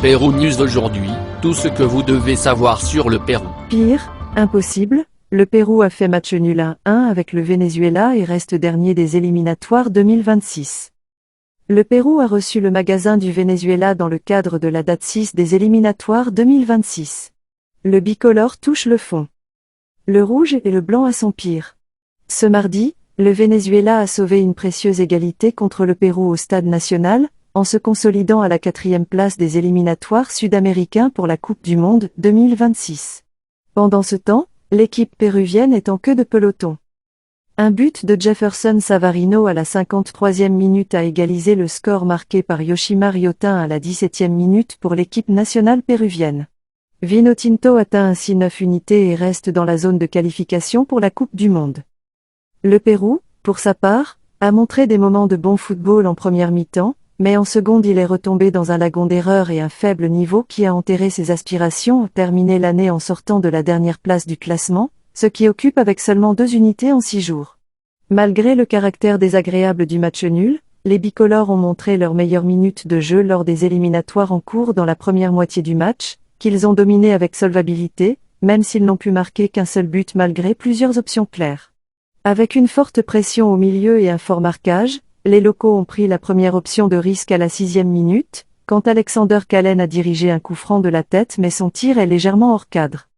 Pérou News aujourd'hui, tout ce que vous devez savoir sur le Pérou. Pire, impossible, le Pérou a fait match nul 1-1 avec le Venezuela et reste dernier des éliminatoires 2026. Le Pérou a reçu le magasin du Venezuela dans le cadre de la date 6 des éliminatoires 2026. Le bicolore touche le fond. Le rouge et le blanc à son pire. Ce mardi, le Venezuela a sauvé une précieuse égalité contre le Pérou au Stade national, en se consolidant à la 4e place des éliminatoires sud-américains pour la Coupe du Monde 2026. Pendant ce temps, l'équipe péruvienne est en queue de peloton. Un but de Jefferson Savarino à la 53e minute a égalisé le score marqué par Yoshimar Yotun à la 17e minute pour l'équipe nationale péruvienne. Vinotinto atteint ainsi 9 unités et reste dans la zone de qualification pour la Coupe du Monde. Le Pérou, pour sa part, a montré des moments de bon football en première mi-temps, mais en seconde il est retombé dans un lagon d'erreurs et un faible niveau qui a enterré ses aspirations à terminer l'année en sortant de la dernière place du classement, ce qui occupe avec seulement 2 unités en 6 jours. Malgré le caractère désagréable du match nul, les bicolores ont montré leurs meilleures minutes de jeu lors des éliminatoires en cours dans la première moitié du match, qu'ils ont dominé avec solvabilité, même s'ils n'ont pu marquer qu'un seul but malgré plusieurs options claires. Avec une forte pression au milieu et un fort marquage, les locaux ont pris la première option de risque à la 6e minute, quand Alexander Calen a dirigé un coup franc de la tête mais son tir est légèrement hors cadre.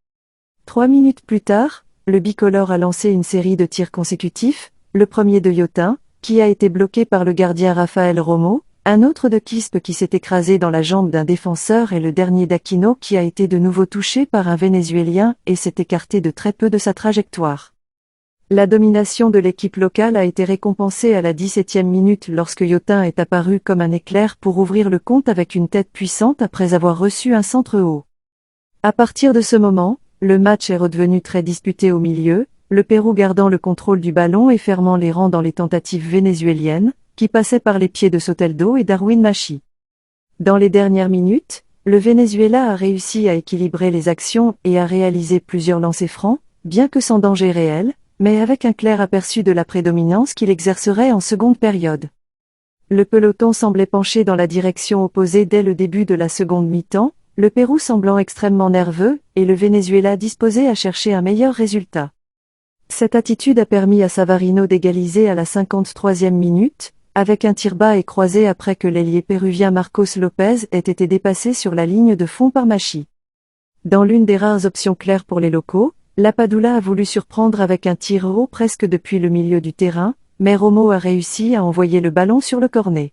3 minutes plus tard, le bicolore a lancé une série de tirs consécutifs, le premier de Yotun, qui a été bloqué par le gardien Rafael Romo, un autre de Quispe qui s'est écrasé dans la jambe d'un défenseur et le dernier d'Aquino qui a été de nouveau touché par un Vénézuélien et s'est écarté de très peu de sa trajectoire. La domination de l'équipe locale a été récompensée à la 17e minute lorsque Yotun est apparu comme un éclair pour ouvrir le compte avec une tête puissante après avoir reçu un centre haut. À partir de ce moment, le match est redevenu très disputé au milieu, le Pérou gardant le contrôle du ballon et fermant les rangs dans les tentatives vénézuéliennes, qui passaient par les pieds de Soteldo et Darwin Machi. Dans les dernières minutes, le Venezuela a réussi à équilibrer les actions et à réaliser plusieurs lancers francs, bien que sans danger réel, mais avec un clair aperçu de la prédominance qu'il exercerait en seconde période. Le peloton semblait pencher dans la direction opposée dès le début de la seconde mi-temps, le Pérou semblant extrêmement nerveux, et le Venezuela disposé à chercher un meilleur résultat. Cette attitude a permis à Savarino d'égaliser à la 53e minute, avec un tir bas et croisé après que l'ailier péruvien Marcos Lopez ait été dépassé sur la ligne de fond par Machi. Dans l'une des rares options claires pour les locaux, Lapadula a voulu surprendre avec un tir haut presque depuis le milieu du terrain, mais Romo a réussi à envoyer le ballon sur le cornet.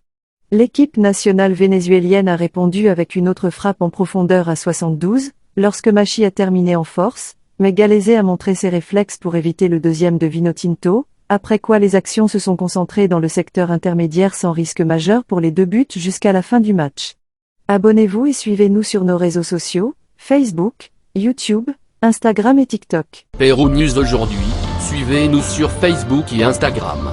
L'équipe nationale vénézuélienne a répondu avec une autre frappe en profondeur à 72, lorsque Machi a terminé en force, mais Galese a montré ses réflexes pour éviter le deuxième de Vinotinto, après quoi les actions se sont concentrées dans le secteur intermédiaire sans risque majeur pour les 2 buts jusqu'à la fin du match. Abonnez-vous et suivez-nous sur nos réseaux sociaux, Facebook, YouTube, Instagram et TikTok. Pérou News aujourd'hui, suivez-nous sur Facebook et Instagram.